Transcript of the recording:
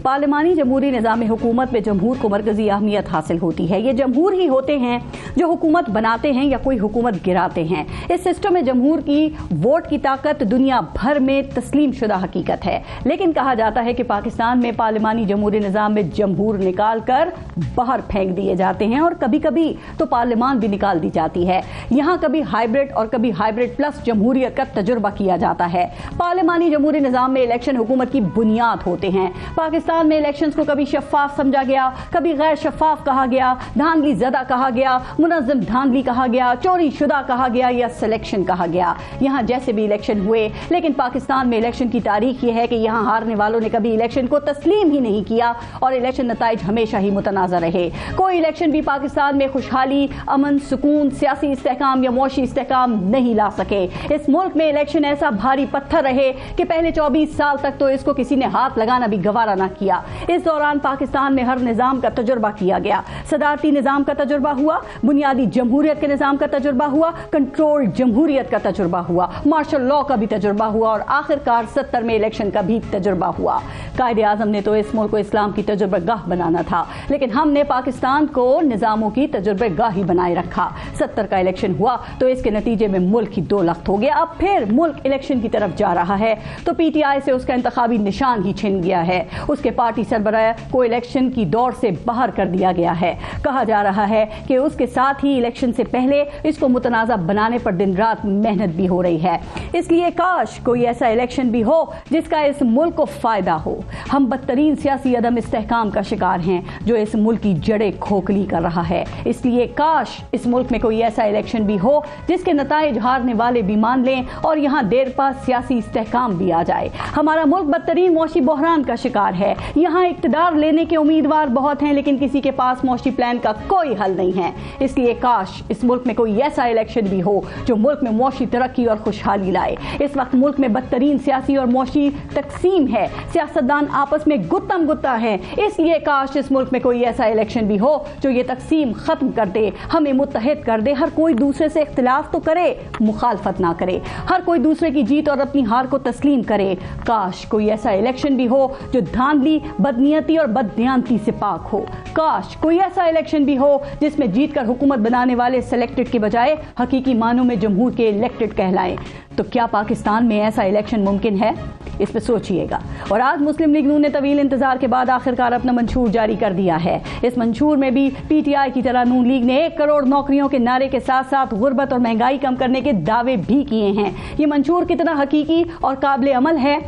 पार्लिमानी जमहूरी निज़ाम हुकूमत में जमहूर को मरकजी अहमियत हासिल होती है। ये जमहूर ही होते हैं जो हुकूमत बनाते हैं या कोई हुकूमत गिराते हैं। इस सिस्टम में जमहूर की वोट की ताकत दुनिया भर में तस्लीम शुदा हकीकत है, लेकिन कहा जाता है कि पाकिस्तान में पार्लिमानी जमहूरी निज़ाम में जमहूर निकाल कर बाहर फेंक दिए जाते हैं और कभी कभी तो पार्लिमान भी निकाल दी जाती है। यहाँ कभी हाइब्रिड और कभी हाइब्रिड प्लस जमहूरियत का तजुर्बा किया जाता है। पार्लिमानी जमहूरी निज़ाम में इलेक्शन हुकूमत की बुनियाद होते हैं। पाकिस्तान में इलेक्शंस को कभी शफाफ समझा गया, कभी गैर शफाफ कहा गया, धांधली ज़दा कहा गया, मुनज़्ज़म धांधली कहा गया, चोरी शुदा कहा गया या सिलेक्शन कहा गया। यहाँ जैसे भी इलेक्शन हुए, लेकिन पाकिस्तान में इलेक्शन की तारीख ये है कि यहाँ हारने वालों ने कभी इलेक्शन को तस्लीम ही नहीं किया और इलेक्शन नताइज हमेशा ही मुतनाज़ा रहे। कोई इलेक्शन भी पाकिस्तान में खुशहाली, अमन, सुकून, सियासी इस्तेहकाम या मुआशी इस्तेहकाम नहीं ला सके। इस मुल्क में इलेक्शन ऐसा भारी पत्थर रहे कि पहले 24 साल तक तो इसको किसी ने हाथ लगाना भी गवारा ना किया। इस दौरान पाकिस्तान में हर निज़ाम का तजुर्बा किया गया। सदारती निज़ाम का तजुर्बा हुआ, बुनियादी जमहूरियत के निज़ाम का तजुर्बा हुआ, कंट्रोल जमहूरियत का तजुर्बा हुआ, मार्शल लॉ का भी तजुर्बा हुआ और आखिरकार 70 में इलेक्शन का भी तजुर्बा हुआ। कायदे आज़म ने तो इस मुल्क को इस्लाम की तजुर्बेगाह बनाना था, लेकिन हमने पाकिस्तान को निज़ामों की तजुर्बेगाह ही बनाए रखा। 70 का इलेक्शन हुआ तो इसके नतीजे में मुल्क ही दो लख्त हो गया। अब फिर मुल्क इलेक्शन की तरफ जा रहा है तो पीटीआई से उसका इंतखाबी निशान ही छिन गया है। उसके पार्टी सरबराह को इलेक्शन की दौड़ से बाहर कर दिया गया है। कहा जा रहा है कि उसके साथ ही इलेक्शन से पहले इसको मुतनाज़ा बनाने पर दिन रात मेहनत भी हो रही है। इसलिए काश कोई ऐसा इलेक्शन भी हो जिसका इस मुल्क को फायदा हो। हम बदतरीन सियासी अदम इस्तेहकाम का शिकार हैं जो इस मुल्क की जड़ें खोखली कर रहा है। इसलिए काश इस मुल्क में कोई ऐसा इलेक्शन भी हो जिसके नताइज हारने वाले भी मान लें और यहाँ देर पास सियासी इस्तेहकाम भी आ जाए। हमारा मुल्क बदतरीन मौशी बहरान का शिकार है। यहाँ इक़्तिदार लेने के उम्मीदवार बहुत हैं, लेकिन किसी के पास मौशी प्लान का कोई हल नहीं है। इसलिए काश इस मुल्क में कोई ऐसा इलेक्शन भी हो जो मुल्क में मौशी तरक्की और खुशहाली लाए। इस वक्त मुल्क में बदतरीन सियासी और मौशी तकसीम है। सियासतदान आपस में गुत्तम गुत्ता है। इसलिए काश इस मुल्क में कोई ऐसा इलेक्शन भी हो जो ये तकसीम खत्म कर दे, हमें मुत्तहिद कर दे। हर कोई दूसरे से इख्तिलाफ तो करे, मुखालफत ना करे। हर कोई दूसरे की जीत और अपनी हार को तस्लीम करे। काश कोई ऐसा इलेक्शन भी हो जो धांधली, बदनीयती और बददियानती से पाक हो। काश कोई ऐसा इलेक्शन भी हो जिसमें जीत कर हुकूमत बनाने वाले सिलेक्टेड के बजाय हकीकी मानों में जमहूर के इलेक्टेड कहलाएं। तो क्या पाकिस्तान में ऐसा इलेक्शन मुमकिन है? इस पर सोचिएगा। और आज मुस्लिम लीग नून ने तवील इंतजार के बाद आखिरकार अपना मंशूर जारी कर दिया है। इस मंशूर में भी पीटीआई की तरह नून लीग ने 1 करोड़ नौकरियों के नारे के साथ साथ गुर्बत और महंगाई कम करने के दावे भी किए हैं। ये मंशूर कितना हकीकी और काबिल अमल है,